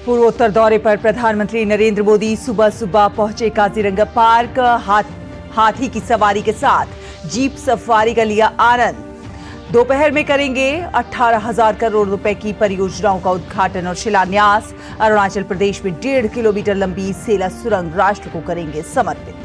पूर्वोत्तर दौरे पर प्रधानमंत्री नरेंद्र मोदी सुबह सुबह पहुंचे काजीरंगा पार्क। हाथी की सवारी के साथ जीप सफारी का लिया आनंद। दोपहर में करेंगे 18,000 करोड़ रुपए की परियोजनाओं का उद्घाटन और शिलान्यास। अरुणाचल प्रदेश में 1.5 किलोमीटर लंबी सेला सुरंग राष्ट्र को करेंगे समर्पित।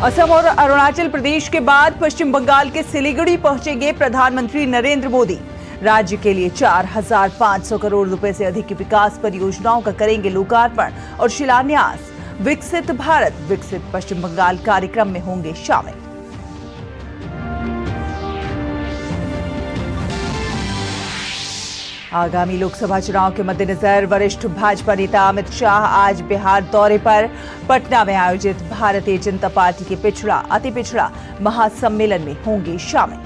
असम और अरुणाचल प्रदेश के बाद पश्चिम बंगाल के सिलीगुड़ी पहुंचेंगे प्रधानमंत्री नरेंद्र मोदी। राज्य के लिए 4,500 करोड़ रुपए से अधिक की विकास परियोजनाओं का करेंगे लोकार्पण और शिलान्यास। विकसित भारत विकसित पश्चिम बंगाल कार्यक्रम में होंगे शामिल। आगामी लोकसभा चुनाव के मद्देनजर वरिष्ठ भाजपा नेता अमित शाह आज बिहार दौरे पर। पटना में आयोजित भारतीय जनता पार्टी के पिछड़ा अति पिछड़ा महासम्मेलन में होंगे शामिल।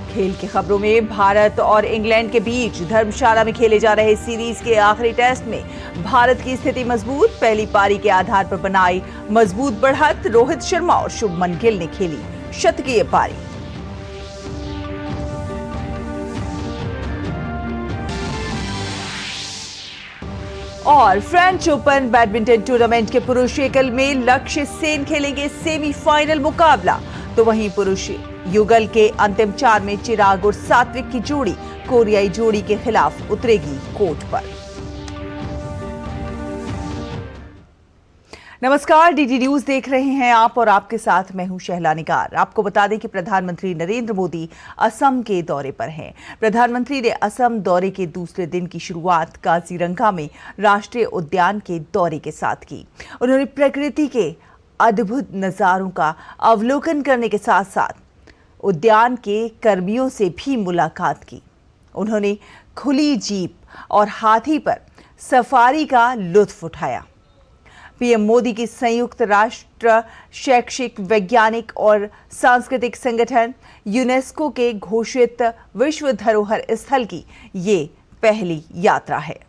खेल की खबरों में भारत और इंग्लैंड के बीच धर्मशाला में खेले जा रहे सीरीज के आखिरी टेस्ट में भारत की स्थिति मजबूत। पहली पारी के आधार पर बनाई मजबूत बढ़त। रोहित शर्मा और शुभमन गिल ने खेली शतकीय पारी। और फ्रेंच ओपन बैडमिंटन टूर्नामेंट के पुरुष एकल में लक्ष्य सेन खेलेंगे सेमीफाइनल मुकाबला। तो वहीं पुरुष युगल के अंतिम 4 में चिराग और सात्विक की जोड़ी कोरियाई जोड़ी के खिलाफ उतरेगी कोर्ट पर। नमस्कार, डीडी न्यूज देख रहे हैं आप और आपके साथ मैं हूं शहला निगार। आपको बता दें कि प्रधानमंत्री नरेंद्र मोदी असम के दौरे पर हैं। प्रधानमंत्री ने असम दौरे के दूसरे दिन की शुरुआत काजीरंगा में राष्ट्रीय उद्यान के दौरे के साथ की। उन्होंने प्रकृति के अद्भुत नजारों का अवलोकन करने के साथ साथ उद्यान के कर्मियों से भी मुलाकात की। उन्होंने खुली जीप और हाथी पर सफारी का लुत्फ उठाया। पीएम मोदी की संयुक्त राष्ट्र शैक्षिक, वैज्ञानिक और सांस्कृतिक संगठन यूनेस्को के घोषित विश्व धरोहर स्थल की ये पहली यात्रा है।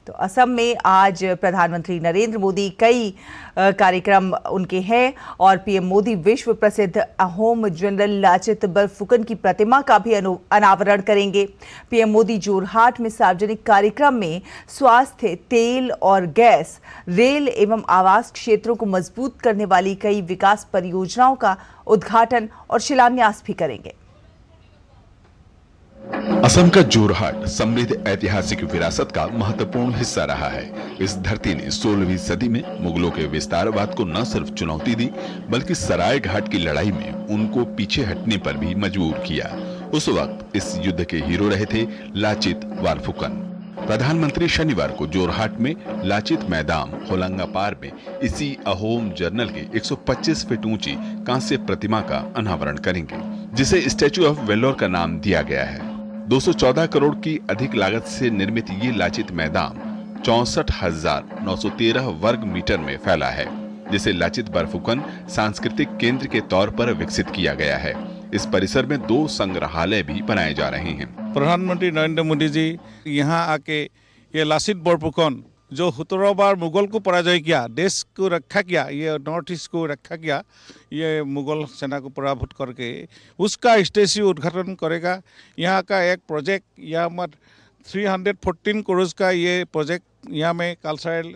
तो असम में आज प्रधानमंत्री नरेंद्र मोदी कई कार्यक्रम उनके हैं और पीएम मोदी विश्व प्रसिद्ध अहोम जनरल लाचित बरफुकन की प्रतिमा का भी अनावरण करेंगे। पीएम मोदी जोरहाट में सार्वजनिक कार्यक्रम में स्वास्थ्य, तेल और गैस, रेल एवं आवास क्षेत्रों को मजबूत करने वाली कई विकास परियोजनाओं का उद्घाटन और शिलान्यास भी करेंगे। असम का जोरहाट समृद्ध ऐतिहासिक विरासत का महत्वपूर्ण हिस्सा रहा है। इस धरती ने 16वीं सदी में मुगलों के विस्तारवाद को न सिर्फ चुनौती दी बल्कि सराय घाट की लड़ाई में उनको पीछे हटने पर भी मजबूर किया। उस वक्त इस युद्ध के हीरो रहे थे लाचित वारफुकन। प्रधानमंत्री शनिवार को जोरहाट में लाचित मैदान होलंगापार में इसी अहोम जर्नल के 125 फीट ऊंची कांस्य प्रतिमा का अनावरण करेंगे, जिसे स्टैच्यू ऑफ वेलोर का नाम दिया गया है। 214 करोड़ की अधिक लागत से निर्मित ये लाचित मैदान 64,913 वर्ग मीटर में फैला है, जिसे लाचित बरफुकन सांस्कृतिक केंद्र के तौर पर विकसित किया गया है। इस परिसर में 2 संग्रहालय भी बनाए जा रहे हैं। प्रधानमंत्री नरेंद्र मोदी जी यहाँ आके ये लाचित बरफुकन जो 17 बार मुगल को पराजय किया, देश को रक्षा किया, ये नॉर्थ ईस्ट को रक्षा किया, ये मुगल सेना को पराभूत करके उसका स्टैच्यू उद्घाटन करेगा। यहाँ का एक प्रोजेक्ट यहाँ मत 314 करोड़ का ये प्रोजेक्ट यहाँ में कल्चरल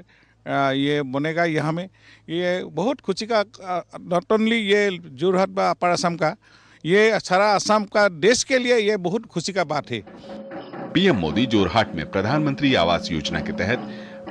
ये बनेगा। यहाँ में ये बहुत खुशी का, नॉट ओनली ये जोरहाट व अपर असम का, ये सारा असम का, देश के लिए ये बहुत खुशी का बात है। पीएम मोदी जोरहाट में प्रधानमंत्री आवास योजना के तहत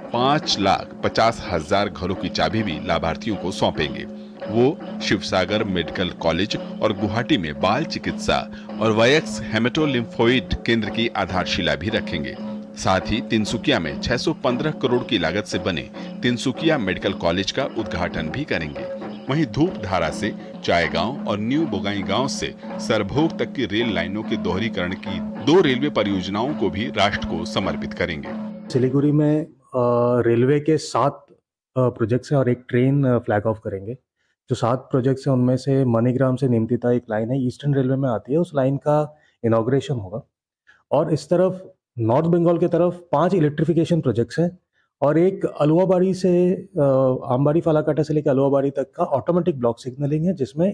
5,50,000 घरों की चाबी भी लाभार्थियों को सौंपेंगे। वो शिवसागर मेडिकल कॉलेज और गुवाहाटी में बाल चिकित्सा और वयक्स हेमेटोलिम्फोइड केंद्र की आधारशिला भी रखेंगे। साथ ही तिनसुकिया में 615 करोड़ की लागत से बने तिनसुकिया मेडिकल कॉलेज का उद्घाटन भी करेंगे। वहीं धूपधारा से चायगांव और न्यू बोगाई गांव से सरभोग तक की रेल लाइनों के दोहरीकरण की 2 रेलवे परियोजनाओं को भी राष्ट्र को समर्पित करेंगे। सिलीगुड़ी में रेलवे के 7 प्रोजेक्ट्स हैं और एक ट्रेन फ्लैग ऑफ करेंगे। जो 7 प्रोजेक्ट्स हैं उनमें से मणिग्राम से निमतिता एक लाइन है, ईस्टर्न रेलवे में आती है। उस लाइन का इनॉग्रेशन होगा। और इस तरफ नॉर्थ बंगाल की तरफ 5 इलेक्ट्रिफिकेशन प्रोजेक्ट्स हैं और एक अलुवाबाड़ी से आमबाड़ी फालाकाटा से लेकर अलुवाबाड़ी तक का ऑटोमेटिक ब्लॉक सिग्नलिंग है, जिसमें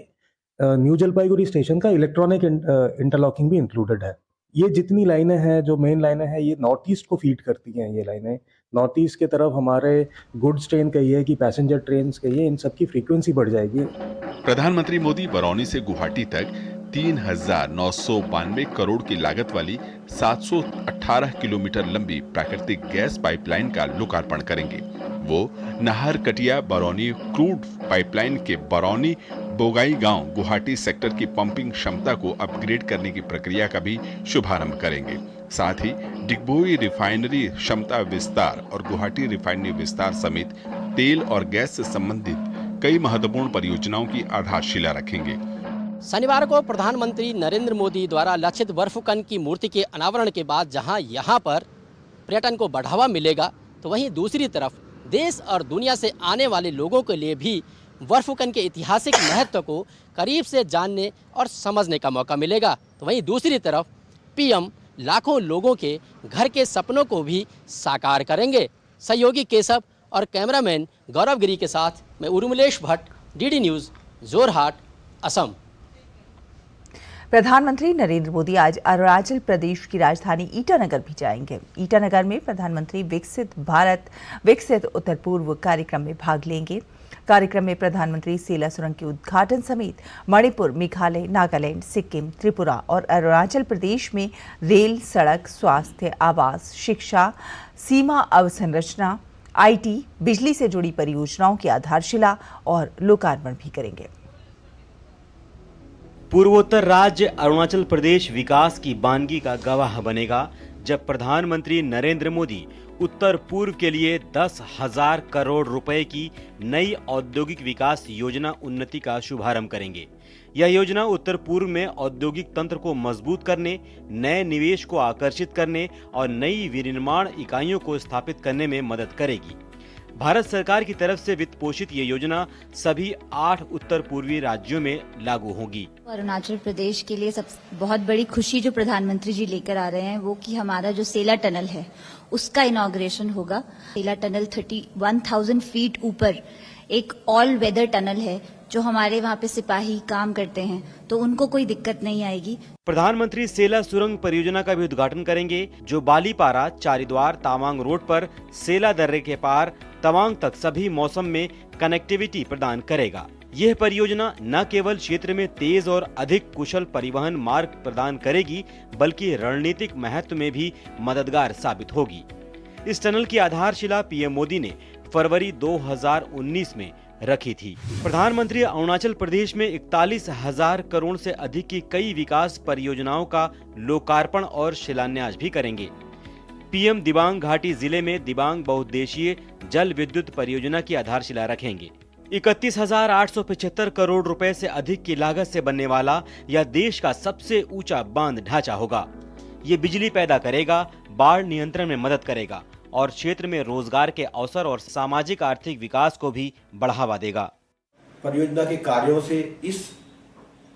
न्यू जलपाईगुड़ी स्टेशन का इलेक्ट्रॉनिक इंटरलॉकिंग भी इंक्लूडेड है। ये जितनी लाइनें हैं, जो मेन लाइनें हैं, ये नॉर्थ ईस्ट को फीड करती हैं। ये लाइनें नॉर्थ ईस्ट के तरफ हमारे गुड्स ट्रेन कहिए कि पैसेंजर ट्रेन कहिए, इन सब की फ्रीक्वेंसी बढ़ जाएगी। प्रधानमंत्री मोदी बरौनी से गुवाहाटी तक 3,992 करोड़ की लागत वाली 718 किलोमीटर लंबी प्राकृतिक गैस पाइपलाइन का लोकार्पण करेंगे। वो नाहर कटिया बरौनी क्रूड पाइपलाइन के बरौनी बोगाई गांव गुवाहाटी सेक्टर की पंपिंग क्षमता को अपग्रेड करने की प्रक्रिया का भी शुभारंभ करेंगे। साथ ही डिगबोई रिफाइनरी क्षमता विस्तार और गुवाहाटी रिफाइनरी विस्तार समेत तेल और गैस से संबंधित कई महत्वपूर्ण परियोजनाओं की आधारशिला रखेंगे। शनिवार को प्रधानमंत्री नरेंद्र मोदी द्वारा लक्षित बर्फकन की मूर्ति के अनावरण के बाद जहां यहां पर पर्यटन को बढ़ावा मिलेगा, तो वहीं दूसरी तरफ देश और दुनिया से आने वाले लोगों के लिए भी बर्फकन के ऐतिहासिक महत्व को करीब से जानने और समझने का मौका मिलेगा। तो वहीं दूसरी तरफ पीएम लाखों लोगों के घर के सपनों को भी साकार करेंगे। सहयोगी केशव और कैमरामैन गौरव गिरी के साथ मैं उर्मिलेश भट्ट, डीडी न्यूज़, जोरहाट, असम। प्रधानमंत्री नरेंद्र मोदी आज अरुणाचल प्रदेश की राजधानी ईटानगर भी जाएंगे। ईटानगर में प्रधानमंत्री विकसित भारत विकसित उत्तर पूर्व कार्यक्रम में भाग लेंगे। कार्यक्रम में प्रधानमंत्री सेला सुरंग के उद्घाटन समेत मणिपुर, मेघालय, नागालैंड, सिक्किम, त्रिपुरा और अरुणाचल प्रदेश में रेल, सड़क, स्वास्थ्य, आवास, शिक्षा, सीमा अवसंरचना, आईटी, बिजली से जुड़ी परियोजनाओं की आधारशिला और लोकार्पण भी करेंगे। पूर्वोत्तर राज्य अरुणाचल प्रदेश विकास की बानगी का गवाह बनेगा जब प्रधानमंत्री नरेंद्र मोदी उत्तर पूर्व के लिए 10,000 करोड़ रुपए की नई औद्योगिक विकास योजना उन्नति का शुभारंभ करेंगे। यह योजना उत्तर पूर्व में औद्योगिक तंत्र को मजबूत करने, नए निवेश को आकर्षित करने और नई विनिर्माण इकाइयों को स्थापित करने में मदद करेगी। भारत सरकार की तरफ से वित्त पोषित ये योजना सभी 8 उत्तर पूर्वी राज्यों में लागू होगी। अरुणाचल प्रदेश के लिए बहुत बड़ी खुशी जो प्रधानमंत्री जी लेकर आ रहे हैं वो कि हमारा जो सेला टनल है उसका इनॉग्रेशन होगा। सेला टनल 31,000 फीट ऊपर एक ऑल वेदर टनल है, जो हमारे वहाँ पे सिपाही काम करते हैं तो उनको कोई दिक्कत नहीं आएगी। प्रधानमंत्री सेला सुरंग परियोजना का भी उद्घाटन करेंगे, जो बालीपारा चारिद्वार तावांग रोड पर सेला दर्रे के पार तवांग तक सभी मौसम में कनेक्टिविटी प्रदान करेगा। यह परियोजना न केवल क्षेत्र में तेज और अधिक कुशल परिवहन मार्ग प्रदान करेगी, बल्कि रणनीतिक महत्व में भी मददगार साबित होगी। इस टनल की आधारशिला पीएम मोदी ने फरवरी 2019 में रखी थी। प्रधानमंत्री अरुणाचल प्रदेश में 41,000 करोड़ से अधिक की कई विकास परियोजनाओं का लोकार्पण और शिलान्यास भी करेंगे। पीएम दिबांग घाटी जिले में दिबांग बहुउद्देशीय जल विद्युत परियोजना की आधारशिला रखेंगे। 31,875 करोड़ रुपए से अधिक की लागत से बनने वाला यह देश का सबसे ऊंचा बांध ढांचा होगा। ये बिजली पैदा करेगा, बाढ़ नियंत्रण में मदद करेगा और क्षेत्र में रोजगार के अवसर और सामाजिक आर्थिक विकास को भी बढ़ावा देगा। परियोजना के कार्यों से इस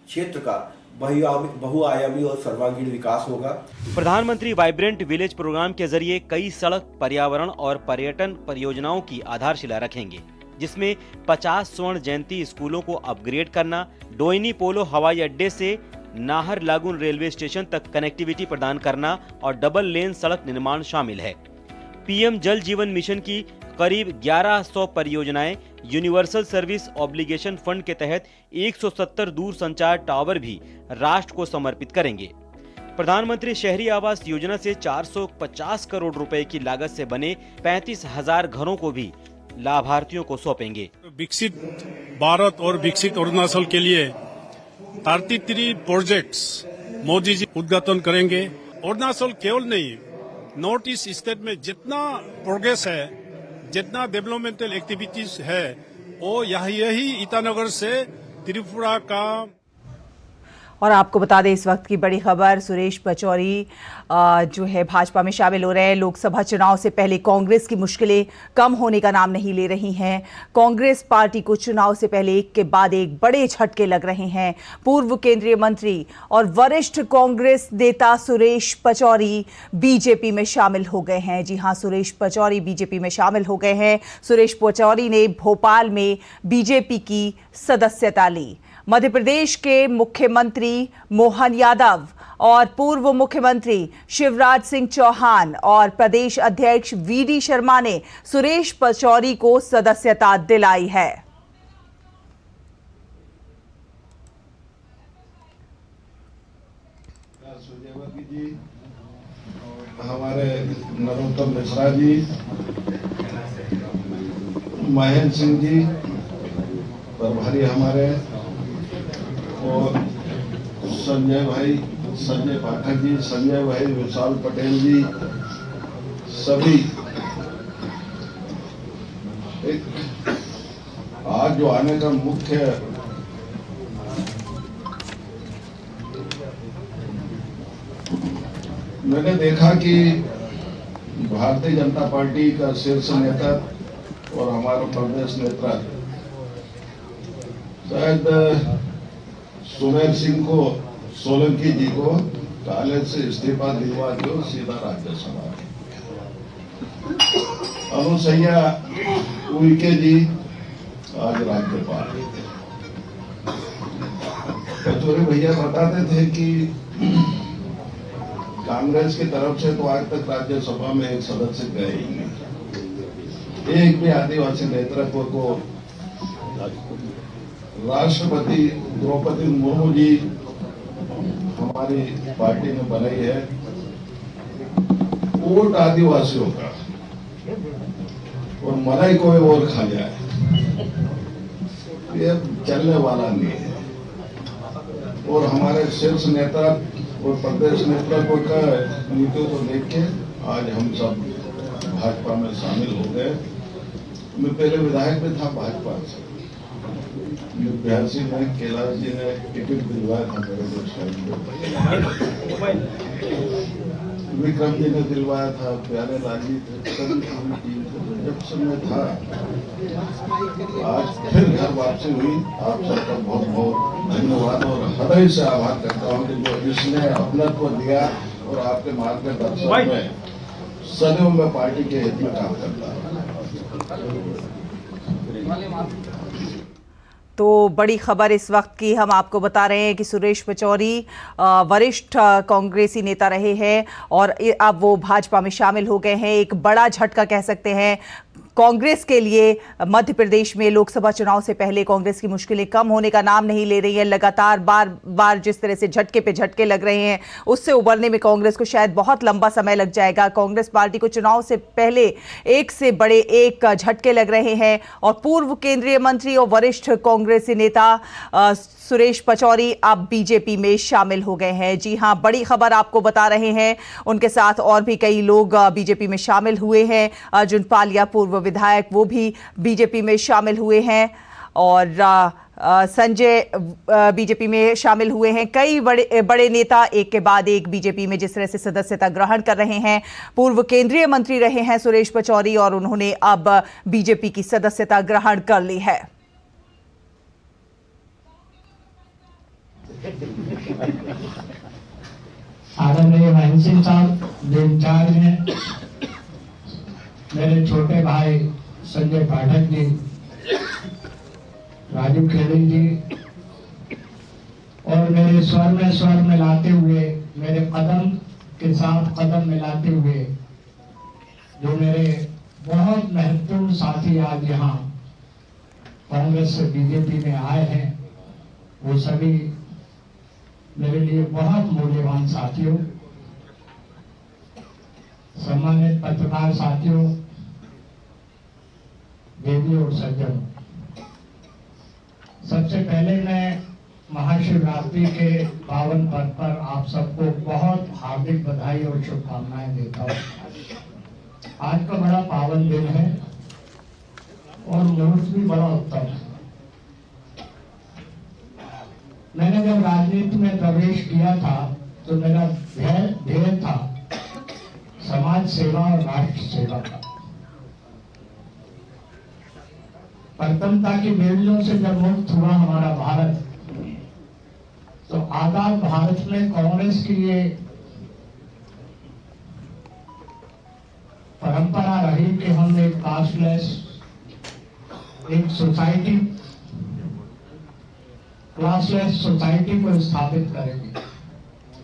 क्षेत्र का बहुआयामी और सर्वांगीण विकास होगा। प्रधानमंत्री वाइब्रेंट विलेज प्रोग्राम के जरिए कई सड़क, पर्यावरण और पर्यटन परियोजनाओं की आधारशिला रखेंगे, जिसमें 50 स्वर्ण जयंती स्कूलों को अपग्रेड करना, डोइनी पोलो हवाई अड्डे से नाहर लागून रेलवे स्टेशन तक कनेक्टिविटी प्रदान करना और डबल लेन सड़क निर्माण शामिल है। पीएम जल जीवन मिशन की करीब 1100 परियोजनाएं यूनिवर्सल सर्विस ऑब्लिगेशन फंड के तहत 170 दूर संचार टावर भी राष्ट्र को समर्पित करेंगे। प्रधानमंत्री शहरी आवास योजना से 450 करोड़ रुपए की लागत से बने 35,000 घरों को भी लाभार्थियों को सौंपेंगे। विकसित भारत और विकसित अरुणाचल के लिए 33 प्रोजेक्ट्स मोदी जी उद्घाटन करेंगे। अरुणाचल केवल नहीं, नॉर्थ ईस्ट स्टेट में जितना प्रोग्रेस है, जितना डेवलपमेंटल एक्टिविटीज है, वो यही ईटानगर से त्रिपुरा का। और आपको बता दें इस वक्त की बड़ी खबर, सुरेश पचौरी जो है भाजपा में शामिल हो रहे हैं। लोकसभा चुनाव से पहले कांग्रेस की मुश्किलें कम होने का नाम नहीं ले रही हैं। कांग्रेस पार्टी को चुनाव से पहले एक के बाद एक बड़े झटके लग रहे हैं। पूर्व केंद्रीय मंत्री और वरिष्ठ कांग्रेस नेता सुरेश पचौरी बीजेपी में शामिल हो गए हैं। जी हां, सुरेश पचौरी बीजेपी में शामिल हो गए हैं। सुरेश पचौरी ने भोपाल में बीजेपी की सदस्यता ली। मध्य प्रदेश के मुख्यमंत्री मोहन यादव और पूर्व मुख्यमंत्री शिवराज सिंह चौहान और प्रदेश अध्यक्ष वीडी शर्मा ने सुरेश पचौरी को सदस्यता दिलाई है। हमारे नरोत्तम मिश्रा जी, महेंद्र सिंह जी प्रभारी हमारे, और संजय पाठक जी, संजय भाई, विशाल पटेल जी, सभी आज जो आने का मुख्य मैंने देखा कि भारतीय जनता पार्टी का शीर्ष नेता और हमारा प्रदेश नेता शायद सुमेर सिंह को, सोलंकी जी को कॉलेज से इस्तीफा दिलवा के सीधा राज्यसभा। अनुसैया उइके जी आज राज्यपाल। पचौरी भैया बताते थे कि कांग्रेस की तरफ से तो आज तक राज्यसभा में एक सदस्य गए ही नहीं। एक भी आदिवासी नेतृत्व को राष्ट्रपति द्रौपदी मुर्मू जी हमारी पार्टी ने बनाई है। वोट आदिवासियों का और मलाई कोई और खा जाए, ये चलने वाला नहीं है। और हमारे शीर्ष नेता और प्रदेश नेतृत्व का नीतियों को देख के आज हम सब भाजपा में शामिल हो गए। मैं पहले विधायक भी था भाजपा से। बिहार सिंह ने, कैलाश जी ने टिकट दिलवाया था मेरे को, विक्रम जी ने दिलवाया था, प्यारे लाल जी थे, जब समय था। आज फिर घर वापसी हुई। आप सबका बहुत बहुत धन्यवाद और हृदय से आभार करता हूँ कि जो इसने अपनत्व दिया और आपके मार्गदर्शन में सदैव मैं पार्टी के हित में काम करता हूँ। तो बड़ी खबर इस वक्त की हम आपको बता रहे हैं कि सुरेश पचौरी वरिष्ठ कांग्रेसी नेता रहे हैं और अब वो भाजपा में शामिल हो गए हैं। एक बड़ा झटका कह सकते हैं कांग्रेस के लिए। मध्य प्रदेश में लोकसभा चुनाव से पहले कांग्रेस की मुश्किलें कम होने का नाम नहीं ले रही है। लगातार बार जिस तरह से झटके पे झटके लग रहे हैं, उससे उबरने में कांग्रेस को शायद बहुत लंबा समय लग जाएगा। कांग्रेस पार्टी को चुनाव से पहले एक से बड़े एक झटके लग रहे हैं और पूर्व केंद्रीय मंत्री और वरिष्ठ कांग्रेसी नेता सुरेश पचौरी अब बीजेपी में शामिल हो गए हैं। जी हां, बड़ी खबर आपको बता रहे हैं। उनके साथ और भी कई लोग बीजेपी में शामिल हुए हैं। अर्जुन पालिया पूर्व विधायक, वो भी बीजेपी में शामिल हुए हैं और संजय बीजेपी में शामिल हुए हैं। कई बड़े नेता एक के बाद एक बीजेपी में जिस तरह से सदस्यता ग्रहण कर रहे हैं। पूर्व केंद्रीय मंत्री रहे हैं सुरेश पचौरी और उन्होंने अब बीजेपी की सदस्यता ग्रहण कर ली है। आदरणीय महेंद्र सिंह साहब जो इंचार्ज हैं, मेरे छोटे भाई संजय पाठक जी, राजू खेड़ी जी, और मेरे स्वर में लाते हुए, मेरे कदम के साथ कदम मिलाते हुए जो मेरे बहुत महत्वपूर्ण साथी आज यहाँ कांग्रेस से बीजेपी में आए हैं, वो सभी मेरे लिए बहुत मूल्यवान साथियों, सम्मानित पत्रकार साथियों, देवी और सज्जनों, सबसे पहले मैं महाशिवरात्रि के पावन पर्व पर आप सबको बहुत हार्दिक बधाई और शुभकामनाएं देता हूँ। आज का बड़ा पावन दिन है और मुहूर्त भी बड़ा उत्तम है। मैंने जब राजनीति में प्रवेश किया था तो मेरा ध्येय था समाज सेवा और राष्ट्र सेवा का। परतंत्रता की बेड़ियों से जब मुक्त हुआ हमारा भारत, तो आजाद भारत में कांग्रेस की ये परंपरा रही कि हम एक कास्टलेस, एक सोसाइटी, क्लासलेस सोसाइटी को स्थापित करेंगे।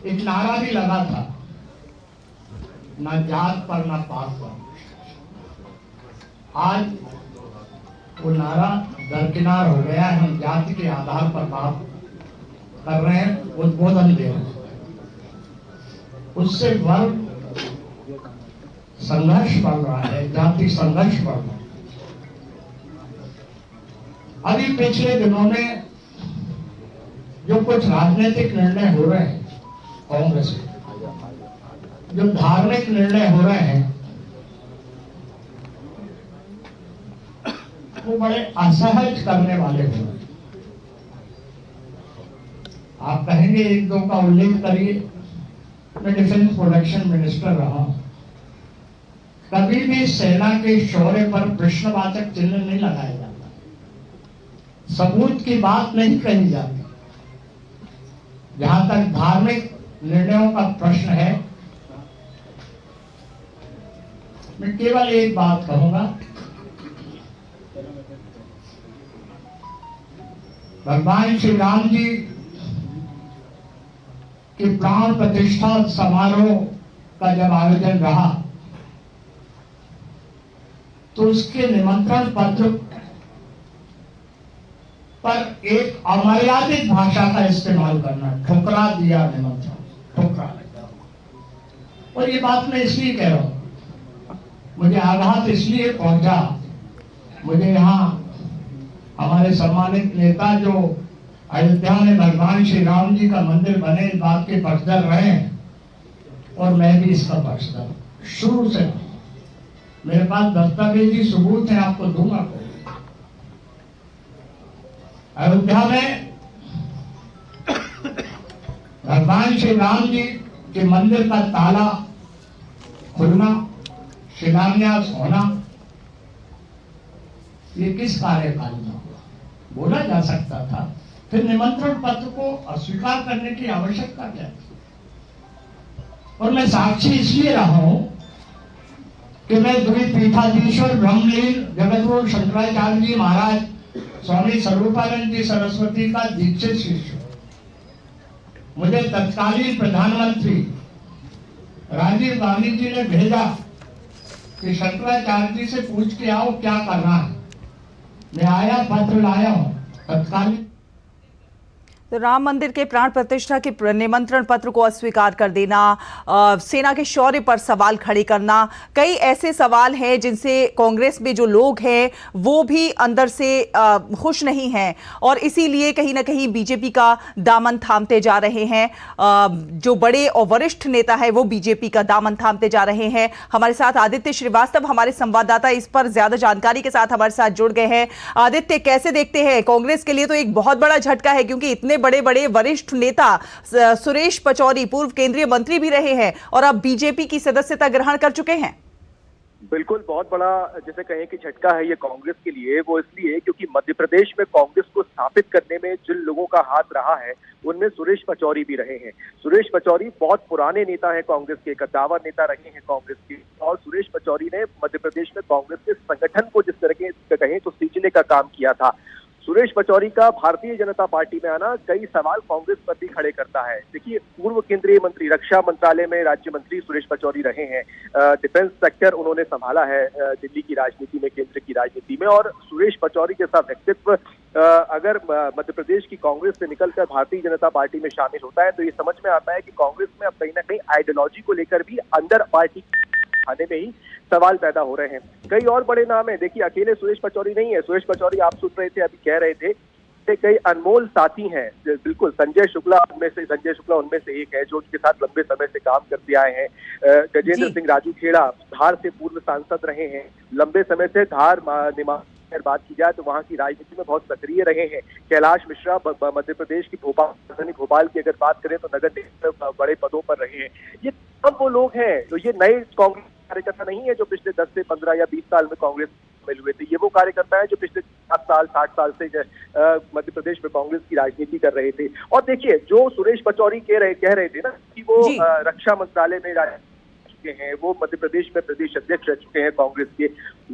एक नारा भी लगा था, ना जात पर ना पात पर। आज वो नारा दरकिनार हो गया है। हम जाति के आधार पर बात कर रहे हैं, उद्बोधन दे रहे हैं। उससे वर्ग संघर्ष बढ़ रहा है, जाति संघर्ष बढ़ रहा है। अभी पिछले दिनों में जो कुछ राजनीतिक निर्णय हो रहे हैं कांग्रेस में, जो धार्मिक निर्णय हो रहे हैं, वो बड़े असहज करने वाले हो रहे हैं। आप कहेंगे एक दो का उल्लेख करिए। मैं डिफेंस प्रोडक्शन मिनिस्टर रहा हूं, कभी भी सेना के शौर्य पर प्रश्नवाचक चिन्ह नहीं लगाया जाता, सबूत की बात नहीं कही जाती। जहां तक धार्मिक निर्णयों का प्रश्न है, मैं केवल एक बात कहूंगा, भगवान श्री राम जी के प्राण प्रतिष्ठा समारोह का जब आयोजन रहा, तो उसके निमंत्रण पत्र पर एक अमर्यादित भाषा का इस्तेमाल करना, ठुकरा दिया निमंत्रण, ठुकरा दिया। और ये बात मैं इसलिए कह रहा हूं, मुझे आघात इसलिए पहुंचा, मुझे यहाँ हमारे सम्मानित नेता जो अयोध्या में भगवान श्री राम जी का मंदिर बने, इस बात के पक्षधर रहे हैं, और मैं भी इसका पक्षधर शुरू से। मेरे पास दस्तावेजी सबूत है, आपको दूंगा। अयोध्या में भगवान श्री राम जी के मंदिर का ताला खुलना, शिलान्यास होना, ये किस कार्यकाल में हुआ? बोला जा सकता था। फिर निमंत्रण पत्र को अस्वीकार करने की आवश्यकता क्या थी? और मैं साक्षी इसलिए रहा हूं कि मैं द्विपीठाधीश्वर ब्रह्मलीन जगतगुरु शंकराचार्य जी महाराज स्वामी स्वरूपानंद जी सरस्वती का दीक्षित शिष्य। मुझे तत्कालीन प्रधानमंत्री राजीव गांधी जी ने भेजा कि शंकराचार्य जी से पूछ के आओ क्या करना है। मैं आया, पत्र लाया हूं। तत्कालीन तो राम मंदिर के प्राण प्रतिष्ठा के निमंत्रण पत्र को अस्वीकार कर देना, सेना के शौर्य पर सवाल खड़े करना, कई ऐसे सवाल हैं जिनसे कांग्रेस में जो लोग हैं वो भी अंदर से खुश नहीं हैं, और इसीलिए कहीं ना कहीं बीजेपी का दामन थामते जा रहे हैं। जो बड़े और वरिष्ठ नेता है वो बीजेपी का दामन थामते जा रहे हैं। हमारे साथ आदित्य श्रीवास्तव, हमारे संवाददाता, इस पर ज्यादा जानकारी के साथ हमारे साथ जुड़ गए हैं। आदित्य, कैसे देखते हैं? कांग्रेस के लिए तो एक बहुत बड़ा झटका है, क्योंकि इतने बड़े बड़े वरिष्ठ नेता सुरेश पचौरी पूर्व केंद्रीय मंत्री भी रहे हैं और अब बीजेपी की सदस्यता ग्रहण कर चुके हैं। बिल्कुल, बहुत बड़ा जैसे कहें कि झटका है ये कांग्रेस के लिए। वो इसलिए क्योंकि मध्य प्रदेश में कांग्रेस को स्थापित करने में जिन लोगों का हाथ रहा है उनमें सुरेश पचौरी भी रहे हैं। सुरेश पचौरी बहुत पुराने नेता हैं कांग्रेस के, कद्दावर नेता रहे हैं कांग्रेस के, और सुरेश पचौरी ने मध्य प्रदेश में कांग्रेस के संगठन को जिस तरह के कहें तो सींचने का काम किया था। सुरेश पचौरी का भारतीय जनता पार्टी में आना कई सवाल कांग्रेस पर भी खड़े करता है। देखिए, पूर्व केंद्रीय मंत्री, रक्षा मंत्रालय में राज्य मंत्री सुरेश पचौरी रहे हैं, डिफेंस सेक्टर उन्होंने संभाला है दिल्ली की राजनीति में, केंद्र की राजनीति में, और सुरेश पचौरी जैसा व्यक्तित्व अगर मध्य प्रदेश की कांग्रेस से निकलकर भारतीय जनता पार्टी में शामिल होता है तो ये समझ में आता है कि कांग्रेस में अब कहीं ना कहीं आइडियोलॉजी को लेकर भी अंदर पार्टी खाने में ही सवाल पैदा हो रहे हैं। कई और बड़े नाम हैं। देखिए, अकेले सुरेश पचौरी नहीं है। सुरेश पचौरी आप सुन रहे थे, अभी कह रहे थे, कई अनमोल साथी हैं। बिल्कुल, संजय शुक्ला उनमें से एक है जो उनके साथ लंबे समय से काम करते आए हैं। गजेंद्र सिंह राजू खेड़ा धार से पूर्व सांसद रहे हैं, लंबे समय से धार अगर बात की जाए तो वहाँ की राजनीति में बहुत सक्रिय रहे हैं। कैलाश मिश्रा मध्य प्रदेश की भोपाल की अगर बात करें तो नगर निगम बड़े पदों पर रहे हैं। ये सब वो लोग हैं तो ये नए कांग्रेस कार्यकर्ता नहीं है जो पिछले 10 से 15 या 20 साल में कांग्रेस में हुए थे। ये वो कार्यकर्ता है जो पिछले 60 साल से मध्य प्रदेश में कांग्रेस की राजनीति कर रहे थे। और देखिए जो सुरेश पचौरी कह रहे थे ना कि वो रक्षा मंत्रालय में हैं, वो मध्य प्रदेश में प्रदेश अध्यक्ष रह चुके हैं कांग्रेस के,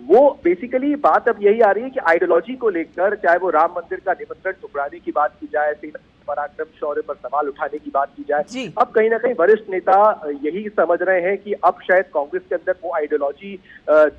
वो बेसिकली बात अब यही आ रही है कि आइडियोलॉजी को लेकर, चाहे वो राम मंदिर का निमंत्रण ठुकराने की बात की जाए, सेना पराक्रम शौर्य पर सवाल उठाने की बात की जाए, अब कहीं ना कहीं वरिष्ठ नेता यही समझ रहे हैं कि अब शायद कांग्रेस के अंदर वो आइडियोलॉजी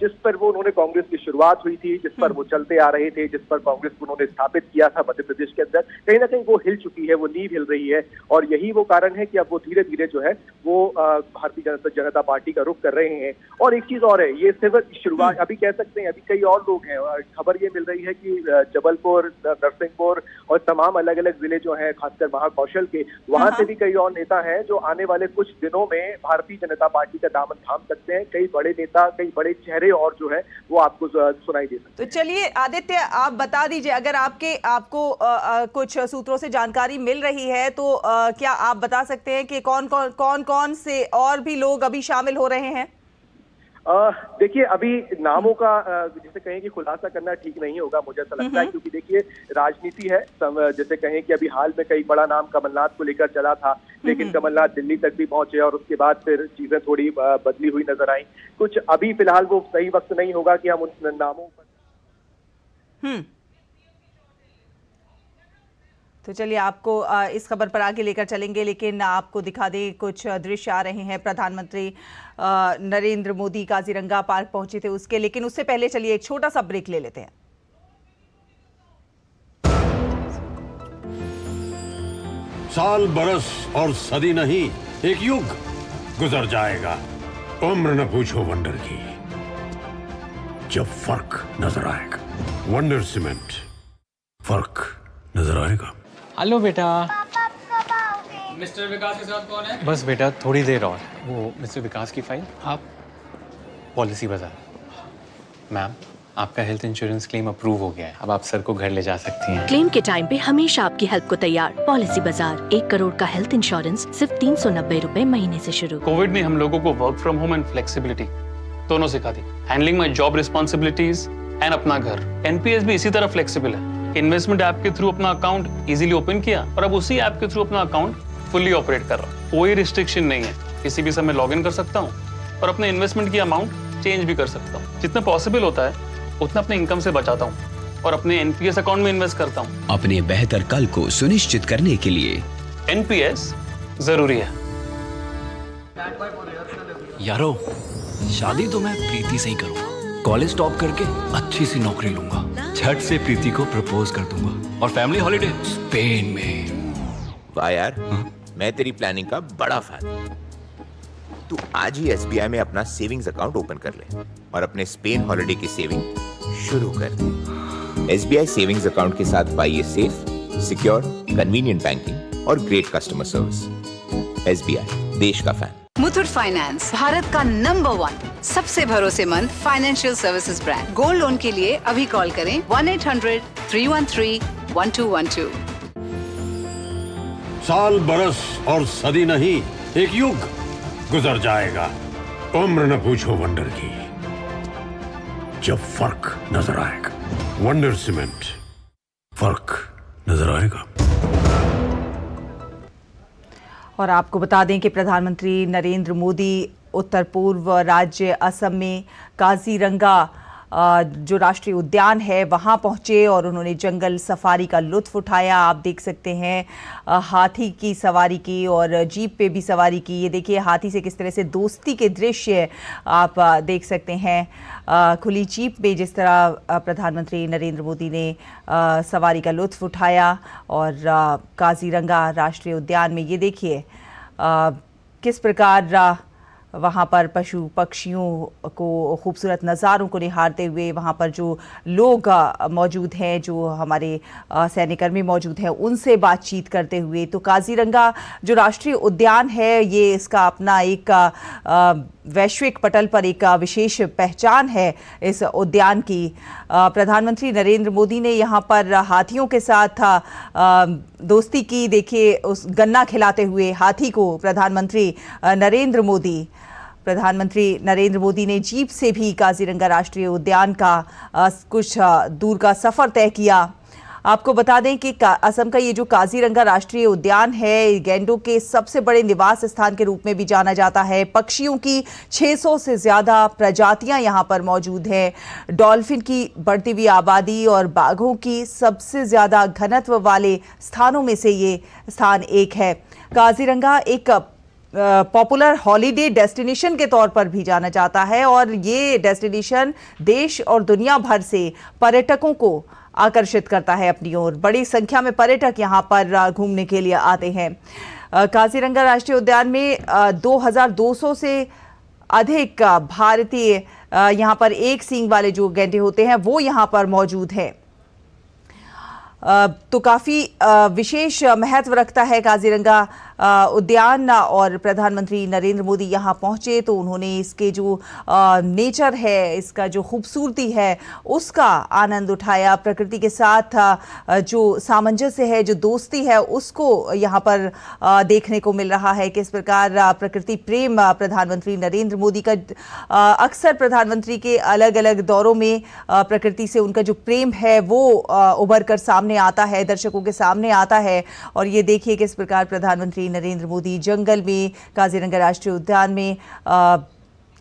जिस पर वो उन्होंने कांग्रेस की शुरुआत हुई थी, जिस पर वो चलते आ रहे थे, जिस पर कांग्रेस को उन्होंने स्थापित किया था मध्य प्रदेश के अंदर, कहीं ना कहीं वो हिल चुकी है, वो नींव हिल रही है। और यही वो कारण है कि अब वो धीरे धीरे जो है वो भारतीय जनता पार्टी का रुख कर रहे हैं। और एक चीज और है, ये सिर्फ शुरुआत अभी कह सकते हैं, अभी कई और लोग हैं। खबर ये मिल रही है कि जबलपुर, नरसिंहपुर और तमाम अलग अलग जिले जो हैं, खासकर महाकौशल के, वहां से भी कई और नेता हैं जो आने वाले कुछ दिनों में भारतीय जनता पार्टी का दामन थाम सकते हैं। कई बड़े नेता, कई बड़े चेहरे और जो है वो आपको सुनाई दे सकते हैं। तो चलिए आदित्य, आप बता दीजिए, अगर आपको कुछ सूत्रों से जानकारी मिल रही है तो क्या आप बता सकते हैं कि कौन से और भी लोग अभी शामिल हो रहे हैं? देखिए अभी नामों का जैसे कहें कि खुलासा करना ठीक नहीं होगा, मुझे ऐसा लगता है, क्योंकि देखिए राजनीति है। जैसे कहें कि अभी हाल में कई बड़ा नाम कमलनाथ को लेकर चला था, लेकिन कमलनाथ दिल्ली तक भी पहुंचे और उसके बाद फिर चीजें थोड़ी बदली हुई नजर आई। कुछ अभी फिलहाल वो सही वक्त नहीं होगा कि हम उन नामों पर तो चलिए आपको इस खबर पर आगे लेकर चलेंगे, लेकिन आपको दिखा दें कुछ दृश्य आ रहे हैं। प्रधानमंत्री नरेंद्र मोदी काजीरंगा पार्क पहुंचे थे उसके, लेकिन उससे पहले चलिए एक छोटा सा ब्रेक ले लेते हैं। साल, बरस और सदी नहीं, एक युग गुजर जाएगा, उम्र न पूछो वंडर की, जब फर्क नजर आएगा। वंडर सीमेंट, फर्क नजर आएगा। हेलो बेटा। मिस्टर विकास के साथ कौन है? बस बेटा थोड़ी देर और। वो मिस्टर विकास की फाइल आप पॉलिसी बाजार। मैम, आपका हेल्थ इंश्योरेंस क्लेम अप्रूव हो गया है, अब आप सर को घर ले जा सकती हैं। क्लेम के टाइम पे हमेशा आपकी हेल्प को तैयार। पॉलिसी बाजार, 1 करोड़ का हेल्थ इंश्योरेंस सिर्फ 390 रुपए महीने से शुरू। कोविड ने हम लोगों को work from home and flexibility दोनों सिखा दी। Handling my job responsibilities and अपना घर। एनपीएस भी इसी तरह फ्लेक्सिबल है। इन्वेस्टमेंट ऐप के थ्रू अपना अकाउंट इजीली ओपन किया और अब उसी ऐप के थ्रू अपना अकाउंट फुल्ली ऑपरेट कर रहा हूँ। कोई रिस्ट्रिक्शन नहीं है, किसी भी समय लॉग इन कर सकता हूँ और अपने इन्वेस्टमेंट की अमाउंट चेंज भी कर सकता हूँ। जितना पॉसिबल होता है उतना अपने इनकम से बचाता हूँ और अपने एनपीएस अकाउंट में इन्वेस्ट करता हूँ। अपने बेहतर कल को सुनिश्चित करने के लिए एनपीएस जरूरी है। यारो, शादी तो मैं प्रीति से ही करूंगा। कॉलेज टॉप करके अच्छी सी नौकरी लूंगा, झट से प्रीति को प्रपोज कर दूंगा और फैमिली हॉलिडे स्पेन में। वाह यार, मैं तेरी प्लानिंग का बड़ा फैन। तू आज ही एसबीआई में अपना सेविंग्स अकाउंट ओपन कर ले और अपने स्पेन हॉलिडे की सेविंग शुरू कर दे। एसबीआई सेविंग्स अकाउंट के साथ पाइए सेफ, सिक्योर, कन्वीनियंट बैंकिंग और ग्रेट कस्टमर सर्विस। एसबीआई, देश का फैन। मुथूट फाइनेंस, भारत का नंबर 1 सबसे भरोसेमंद financial services brand. Gold loan के लिए अभी कॉल करें 1-800-313-1212। साल, बरस और सदी नहीं, एक युग गुजर जाएगा, उम्र न पूछो वंडर की, जब फर्क नजर आएगा। वंडर सीमेंट, फर्क नजर आएगा। और आपको बता दें कि प्रधानमंत्री नरेंद्र मोदी उत्तर पूर्व राज्य असम में काजीरंगा जो राष्ट्रीय उद्यान है वहां पहुंचे और उन्होंने जंगल सफारी का लुत्फ उठाया। आप देख सकते हैं हाथी की सवारी की और जीप पे भी सवारी की। ये देखिए हाथी से किस तरह से दोस्ती के दृश्य आप देख सकते हैं। खुली जीप में जिस तरह प्रधानमंत्री नरेंद्र मोदी ने सवारी का लुत्फ उठाया और काजीरंगा राष्ट्रीय उद्यान में ये देखिए किस प्रकार वहाँ पर पशु पक्षियों को खूबसूरत नज़ारों को निहारते हुए वहाँ पर जो लोग मौजूद हैं, जो हमारे सैन्यकर्मी मौजूद हैं, उनसे बातचीत करते हुए। तो काजीरंगा जो राष्ट्रीय उद्यान है ये इसका अपना एक वैश्विक पटल पर एक विशेष पहचान है इस उद्यान की। प्रधानमंत्री नरेंद्र मोदी ने यहाँ पर हाथियों के साथ दोस्ती की। देखिए, उस गन्ना खिलाते हुए हाथी को प्रधानमंत्री नरेंद्र मोदी ने जीप से भी काजीरंगा राष्ट्रीय उद्यान का कुछ दूर का सफर तय किया। आपको बता दें कि असम का ये जो काजीरंगा राष्ट्रीय उद्यान है, गैंडों के सबसे बड़े निवास स्थान के रूप में भी जाना जाता है। पक्षियों की 600 से ज्यादा प्रजातियां यहां पर मौजूद हैं। डॉल्फिन की बढ़ती हुई आबादी और बाघों की सबसे ज्यादा घनत्व वाले स्थानों में से ये स्थान एक है। काजीरंगा एक पॉपुलर हॉलीडे डेस्टिनेशन के तौर पर भी जाना जाता है और ये डेस्टिनेशन देश और दुनिया भर से पर्यटकों को आकर्षित करता है अपनी ओर। बड़ी संख्या में पर्यटक यहाँ पर घूमने के लिए आते हैं। काजीरंगा राष्ट्रीय उद्यान में 2200 से अधिक भारतीय यहाँ पर एक सींग वाले जो गैंडे होते हैं वो यहाँ पर मौजूद हैं। तो काफ़ी विशेष महत्व रखता है काजीरंगा उद्यान। और प्रधानमंत्री नरेंद्र मोदी यहाँ पहुँचे तो उन्होंने इसके जो नेचर है, इसका जो खूबसूरती है, उसका आनंद उठाया। प्रकृति के साथ जो सामंजस्य है, जो दोस्ती है, उसको यहाँ पर देखने को मिल रहा है। किस प्रकार प्रकृति प्रेम प्रधानमंत्री नरेंद्र मोदी का अक्सर प्रधानमंत्री के अलग अलग दौरों में प्रकृति से उनका जो प्रेम है वो उभर कर सामने आता है, दर्शकों के सामने आता है। और ये देखिए किस प्रकार प्रधानमंत्री नरेंद्र मोदी जंगल में, काजीरंगा राष्ट्रीय उद्यान में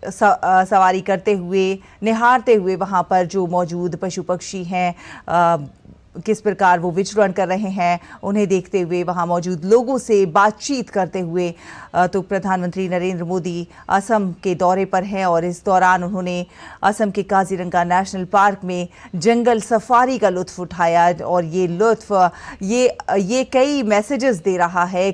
सवारी करते हुए, निहारते हुए वहां पर जो मौजूद पशु पक्षी हैं, किस प्रकार वो विचरण कर रहे हैं, उन्हें देखते हुए, वहां मौजूद लोगों से बातचीत करते हुए। तो प्रधानमंत्री नरेंद्र मोदी असम के दौरे पर हैं और इस दौरान उन्होंने असम के काजीरंगा नेशनल पार्क में जंगल सफारी का लुत्फ उठाया। और ये लुत्फ ये कई मैसेजेस दे रहा है,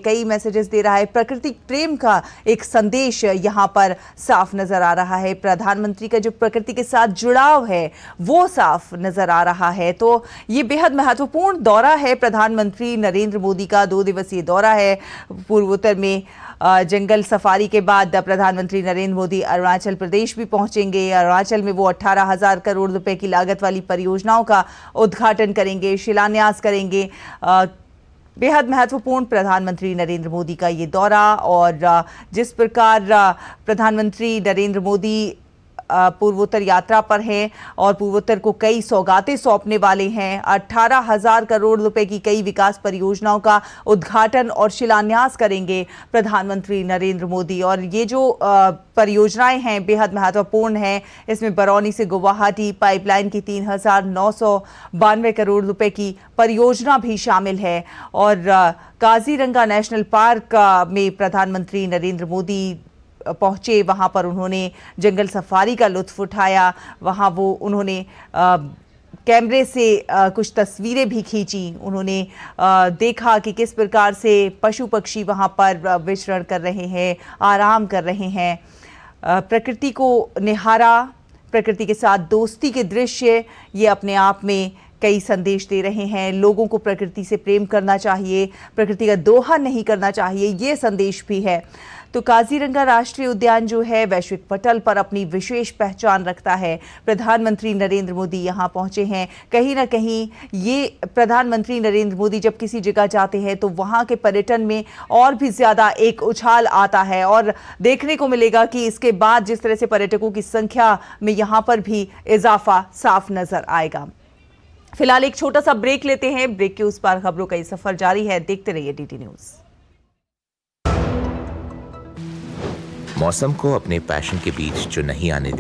प्रकृति प्रेम का एक संदेश यहाँ पर साफ नजर आ रहा है। प्रधानमंत्री का जो प्रकृति के साथ जुड़ाव है वो साफ नजर आ रहा है। तो ये बेहद महत्वपूर्ण दौरा है प्रधानमंत्री नरेंद्र मोदी का। 2 दिवसीय दौरा है। पूर्वोत्तर में जंगल सफारी के बाद प्रधानमंत्री नरेंद्र मोदी अरुणाचल प्रदेश भी पहुंचेंगे। अरुणाचल में वो 18,000 करोड़ रुपए की लागत वाली परियोजनाओं का उद्घाटन करेंगे, शिलान्यास करेंगे। बेहद महत्वपूर्ण प्रधानमंत्री नरेंद्र मोदी का ये दौरा। और जिस प्रकार प्रधानमंत्री नरेंद्र मोदी पूर्वोत्तर यात्रा पर हैं और पूर्वोत्तर को कई सौगातें सौंपने वाले हैं, 18,000 करोड़ रुपए की कई विकास परियोजनाओं का उद्घाटन और शिलान्यास करेंगे प्रधानमंत्री नरेंद्र मोदी। और ये जो परियोजनाएं हैं बेहद महत्वपूर्ण हैं। इसमें बरौनी से गुवाहाटी पाइपलाइन की 3,992 करोड़ रुपए की परियोजना भी शामिल है। और काजीरंगा नेशनल पार्क में प्रधानमंत्री नरेंद्र मोदी पहुंचे, वहां पर उन्होंने जंगल सफारी का लुत्फ उठाया। वहां वो उन्होंने कैमरे से कुछ तस्वीरें भी खींची। उन्होंने देखा कि किस प्रकार से पशु पक्षी वहां पर विचरण कर रहे हैं, आराम कर रहे हैं। प्रकृति को निहारा, प्रकृति के साथ दोस्ती के दृश्य ये अपने आप में कई संदेश दे रहे हैं। लोगों को प्रकृति से प्रेम करना चाहिए, प्रकृति का दोहन नहीं करना चाहिए, ये संदेश भी है। तो काजीरंगा राष्ट्रीय उद्यान जो है वैश्विक पटल पर अपनी विशेष पहचान रखता है। प्रधानमंत्री नरेंद्र मोदी यहाँ पहुंचे हैं। कहीं ना कहीं ये प्रधानमंत्री नरेंद्र मोदी जब किसी जगह जाते हैं तो वहाँ के पर्यटन में और भी ज़्यादा एक उछाल आता है। और देखने को मिलेगा कि इसके बाद जिस तरह से पर्यटकों की संख्या में यहाँ पर भी इजाफा साफ नजर आएगा। फिलहाल एक छोटा सा ब्रेक लेते हैं। ब्रेक के उस पार खबरों का ये सफर जारी है। देखते रहिए DT न्यूज़। मौसम को अपने पैशन के बीच जो नहीं आने